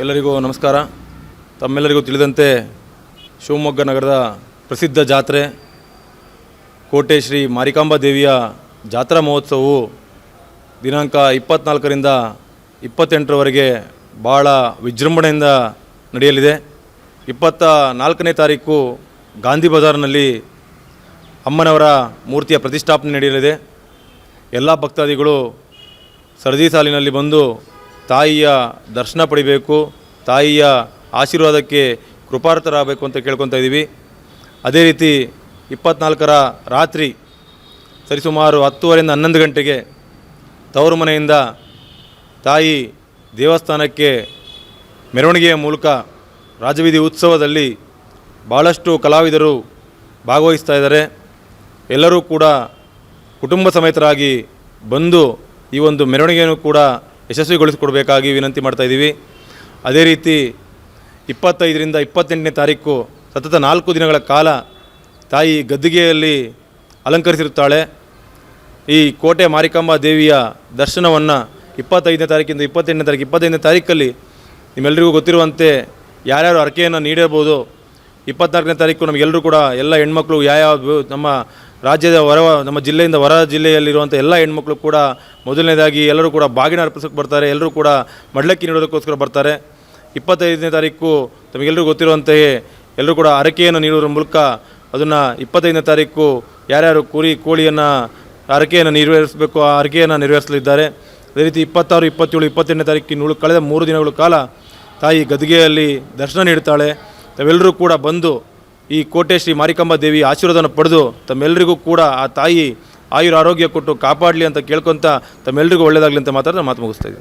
ಎಲ್ಲರಿಗೂ ನಮಸ್ಕಾರ. ತಮ್ಮೆಲ್ಲರಿಗೂ ತಿಳಿದಂತೆ ಶಿವಮೊಗ್ಗ ನಗರದ ಪ್ರಸಿದ್ಧ ಜಾತ್ರೆ ಕೋಟೆ ಶ್ರೀ ಮಾರಿಕಾಂಬಾ ದೇವಿಯ ಜಾತ್ರಾ ಮಹೋತ್ಸವವು ದಿನಾಂಕ 24ರಿಂದ 28ರವರೆಗೆ ಭಾಳ ವಿಜೃಂಭಣೆಯಿಂದ ನಡೆಯಲಿದೆ. 24ನೇ ತಾರೀಕು ಗಾಂಧಿ ಬಜಾರ್ನಲ್ಲಿ ಅಮ್ಮನವರ ಮೂರ್ತಿಯ ಪ್ರತಿಷ್ಠಾಪನೆ ನಡೆಯಲಿದೆ. ಎಲ್ಲ ಭಕ್ತಾದಿಗಳು ಸರದಿ ಸಾಲಿನಲ್ಲಿ ಬಂದು ತಾಯಿಯ ದರ್ಶನ ಪಡಿಬೇಕು, ತಾಯಿಯ ಆಶೀರ್ವಾದಕ್ಕೆ ಕೃಪಾರ್ಥರಾಗಬೇಕು ಅಂತ ಕೇಳ್ಕೊತಾ ಇದ್ದೀವಿ. ಅದೇ ರೀತಿ 24ರ ರಾತ್ರಿ ಸರಿಸುಮಾರು 10:30ರಿಂದ 11 ಗಂಟೆಗೆ ತವರು ಮನೆಯಿಂದ ತಾಯಿ ದೇವಸ್ಥಾನಕ್ಕೆ ಮೆರವಣಿಗೆಯ ಮೂಲಕ ರಾಜಬೀದಿ ಉತ್ಸವದಲ್ಲಿ ಭಾಳಷ್ಟು ಕಲಾವಿದರು ಭಾಗವಹಿಸ್ತಾ ಇದ್ದಾರೆ. ಎಲ್ಲರೂ ಕೂಡ ಕುಟುಂಬ ಸಮೇತರಾಗಿ ಬಂದು ಈ ಒಂದು ಮೆರವಣಿಗೆಯನ್ನು ಕೂಡ ಯಶಸ್ವಿಗೊಳಿಸಿಕೊಡಬೇಕಾಗಿ ವಿನಂತಿ ಮಾಡ್ತಾ ಇದ್ದೀವಿ. ಅದೇ ರೀತಿ 25ರಿಂದ 28ನೇ ತಾರೀಕು ಸತತ 4 ದಿನಗಳ ಕಾಲ ತಾಯಿ ಗದ್ದಿಗೆಯಲ್ಲಿ ಅಲಂಕರಿಸಿರುತ್ತಾಳೆ. ಈ ಕೋಟೆ ಮಾರಿಕಾಂಬಾ ದೇವಿಯ ದರ್ಶನವನ್ನು 25ನೇ ತಾರೀಕಿಂದ 25ನೇ ತಾರೀಕಲ್ಲಿ ನಿಮ್ಮೆಲ್ಲರಿಗೂ ಗೊತ್ತಿರುವಂತೆ ಯಾರ್ಯಾರು ಹರಕೆಯನ್ನು ನೀಡಬಹುದು. 24ನೇ ತಾರೀಕು ನಮಗೆಲ್ಲರೂ ಕೂಡ ಎಲ್ಲ ಹೆಣ್ಮಕ್ಳು ಯಾವ ನಮ್ಮ ರಾಜ್ಯದ ನಮ್ಮ ಜಿಲ್ಲೆಯಿಂದ ಹೊರ ಜಿಲ್ಲೆಯಲ್ಲಿರುವಂಥ ಎಲ್ಲ ಹೆಣ್ಮಕ್ಳು ಕೂಡ ಮೊದಲನೇದಾಗಿ ಎಲ್ಲರೂ ಕೂಡ ಬಾಗಿನ ಅರ್ಪಿಸೋಕ್ಕೆ ಬರ್ತಾರೆ. ಎಲ್ಲರೂ ಕೂಡ ಮಡ್ಲಕ್ಕಿ ನೀಡೋದಕ್ಕೋಸ್ಕರ ಬರ್ತಾರೆ. 25ನೇ ತಾರೀಕು ತಮಗೆಲ್ಲರೂ ಗೊತ್ತಿರುವಂತೆಯೇ ಎಲ್ಲರೂ ಕೂಡ ಹರಕೆಯನ್ನು ನೀಡುವುದರ ಮೂಲಕ ಅದನ್ನು 25ನೇ ತಾರೀಕು ಯಾರ್ಯಾರು ಕೋಳಿಯನ್ನು ಹರಕೆಯನ್ನು ನೆರವೇರಿಸಬೇಕು ಆ ಹರಕೆಯನ್ನು ನೆರವೇರಿಸಲಿದ್ದಾರೆ. ಅದೇ ರೀತಿ 26, 27, 28ನೇ ತಾರೀಕಿನ ಕಳೆದ 3 ದಿನಗಳ ಕಾಲ ತಾಯಿ ಗದ್ದಿಗೆಯಲ್ಲಿ ದರ್ಶನ ನೀಡುತ್ತಾಳೆ. ತಾವೆಲ್ಲರೂ ಕೂಡ ಬಂದು ಈ ಕೋಟೆ ಶ್ರೀ ಮಾರಿಕಾಂಬಾ ದೇವಿ ಆಶೀರ್ವಾದನ ಪಡೆದು ತಮ್ಮೆಲ್ಲರಿಗೂ ಕೂಡ ಆ ತಾಯಿ ಆಯುರ ಆರೋಗ್ಯ ಕೊಟ್ಟು ಕಾಪಾಡಲಿ ಅಂತ ಕೇಳ್ಕೊತ ತಮ್ಮೆಲ್ಲರಿಗೂ ಒಳ್ಳೆಯದಾಗಲಿ ಅಂತ ಮಾತಾಡಿ ಮಾತು ಮುಗಿಸ್ತಾ ಇದ್ದೀನಿ.